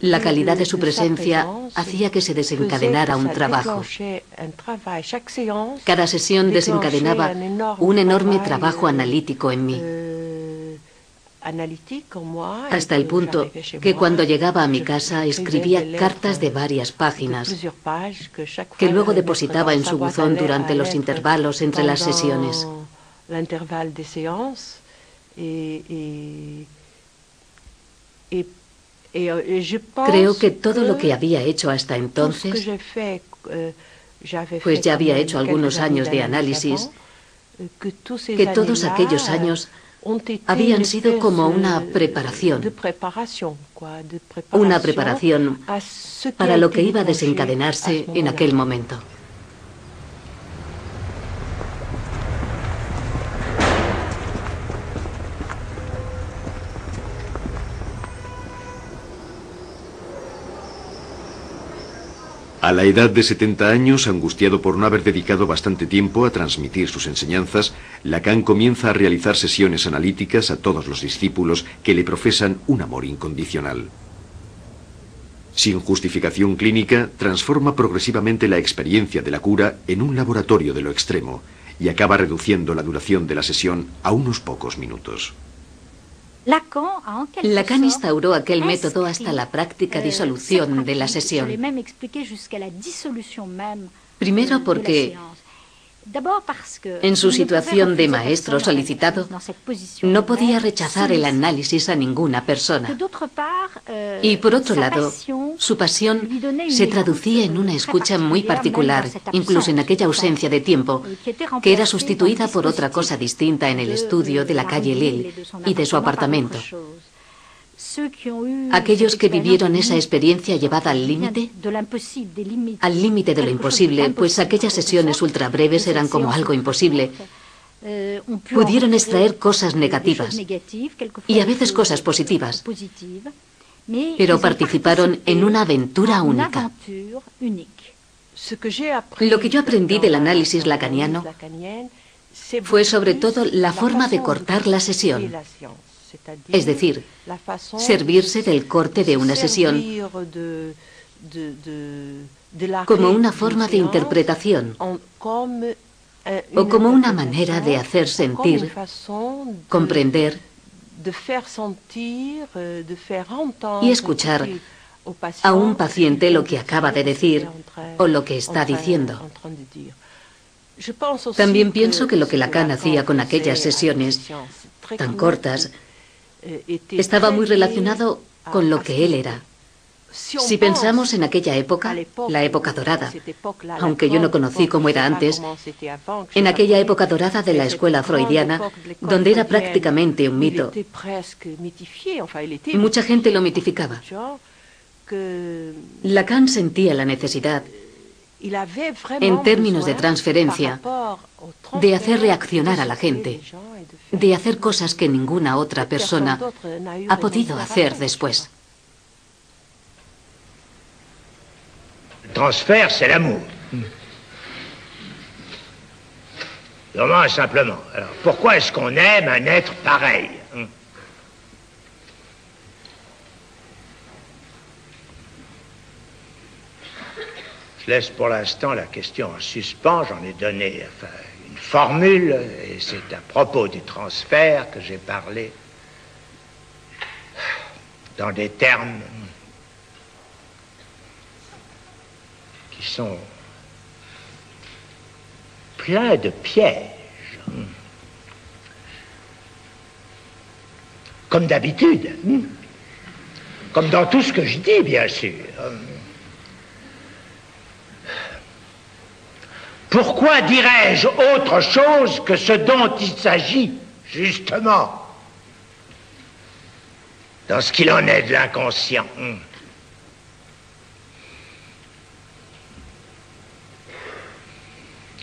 La calidad de su presencia hacía que se desencadenara un trabajo. Cada sesión desencadenaba un enorme trabajo analítico en mí. Hasta el punto que cuando llegaba a mi casa escribía cartas de varias páginas que luego depositaba en su buzón durante los intervalos entre las sesiones. Creo que todo lo que había hecho hasta entonces, pues ya había hecho algunos años de análisis, que todos aquellos años habían sido como una preparación para lo que iba a desencadenarse en aquel momento. A la edad de 70 años, angustiado por no haber dedicado bastante tiempo a transmitir sus enseñanzas, Lacan comienza a realizar sesiones analíticas a todos los discípulos que le profesan un amor incondicional. Sin justificación clínica, transforma progresivamente la experiencia de la cura en un laboratorio de lo extremo y acaba reduciendo la duración de la sesión a unos pocos minutos. Lacan instauró aquel método hasta la práctica disolución de la sesión. Primero porque, en su situación de maestro solicitado, no podía rechazar el análisis a ninguna persona. Y por otro lado, su pasión se traducía en una escucha muy particular, incluso en aquella ausencia de tiempo, que era sustituida por otra cosa distinta en el estudio de la calle Lille y de su apartamento. Aquellos que vivieron esa experiencia llevada al límite de lo imposible, pues aquellas sesiones ultra breves eran como algo imposible, pudieron extraer cosas negativas y a veces cosas positivas, pero participaron en una aventura única. Lo que yo aprendí del análisis lacaniano fue sobre todo la forma de cortar la sesión. Es decir, servirse del corte de una sesión como una forma de interpretación o como una manera de hacer sentir, comprender y escuchar a un paciente lo que acaba de decir o lo que está diciendo. También pienso que lo que Lacan hacía con aquellas sesiones tan cortas estaba muy relacionado con lo que él era. Si pensamos en aquella época, la época dorada, aunque yo no conocí cómo era antes, en aquella época dorada de la escuela freudiana, donde era prácticamente un mito, y mucha gente lo mitificaba, Lacan sentía la necesidad, en términos de transferencia, de hacer reaccionar a la gente, de hacer cosas que ninguna otra persona ha podido hacer después. Le transfert, c'est l'amour. Vraiment et simplement. Alors, pourquoi est-ce qu'on aime un être pareil? Je laisse pour l'instant la question en suspens. J'en ai donné une formule, et c'est à propos du transfert que j'ai parlé dans des termes qui sont pleins de pièges. Comme d'habitude. Comme dans tout ce que je dis, bien sûr. Pourquoi dirais-je autre chose que ce dont il s'agit, justement, dans ce qu'il en est de l'inconscient?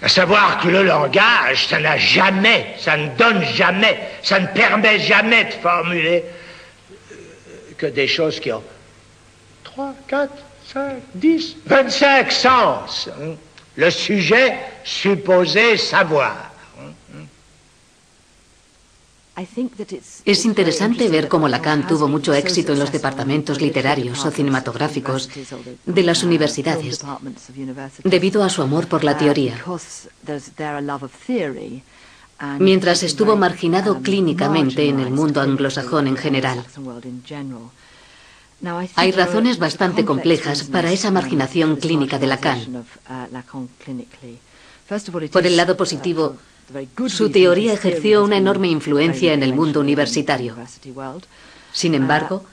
À savoir que le langage, ça n'a jamais, ça ne donne jamais, ça ne permet jamais de formuler que des choses qui ont 3, 4, 5, 10, 25 sens. Le sujet supposé savoir. Es interesante ver cómo Lacan tuvo mucho éxito en los departamentos literarios o cinematográficos de las universidades, debido a su amor por la teoría, mientras estuvo marginado clínicamente en el mundo anglosajón en general. Hay razones bastante complejas para esa marginación clínica de Lacan. Por el lado positivo, su teoría ejerció una enorme influencia en el mundo universitario. Sin embargo,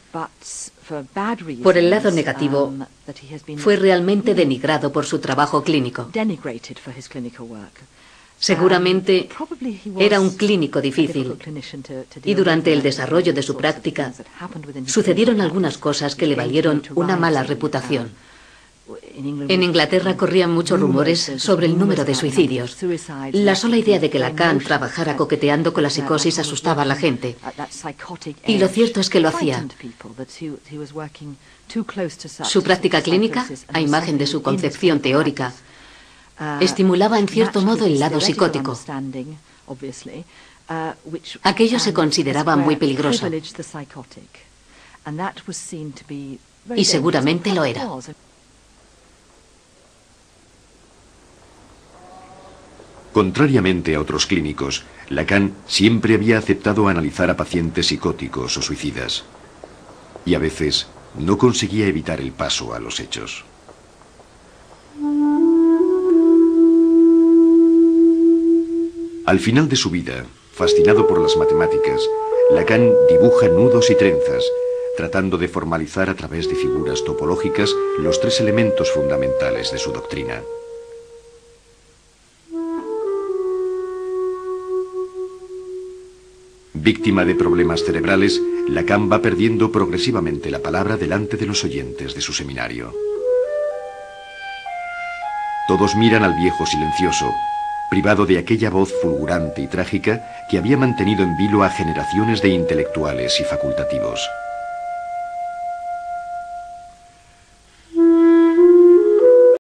por el lado negativo, fue realmente denigrado por su trabajo clínico. Seguramente era un clínico difícil y durante el desarrollo de su práctica sucedieron algunas cosas que le valieron una mala reputación. En Inglaterra corrían muchos rumores sobre el número de suicidios. La sola idea de que Lacan trabajara coqueteando con la psicosis asustaba a la gente. Y lo cierto es que lo hacía. Su práctica clínica, a imagen de su concepción teórica, estimulaba en cierto modo el lado psicótico. Aquello se consideraba muy peligroso. Y seguramente lo era. Contrariamente a otros clínicos, Lacan siempre había aceptado analizar a pacientes psicóticos o suicidas. Y a veces no conseguía evitar el paso a los hechos. Al final de su vida, fascinado por las matemáticas, Lacan dibuja nudos y trenzas, tratando de formalizar a través de figuras topológicas los tres elementos fundamentales de su doctrina. Víctima de problemas cerebrales, Lacan va perdiendo progresivamente la palabra delante de los oyentes de su seminario. Todos miran al viejo silencioso, privado de aquella voz fulgurante y trágica que había mantenido en vilo a generaciones de intelectuales y facultativos.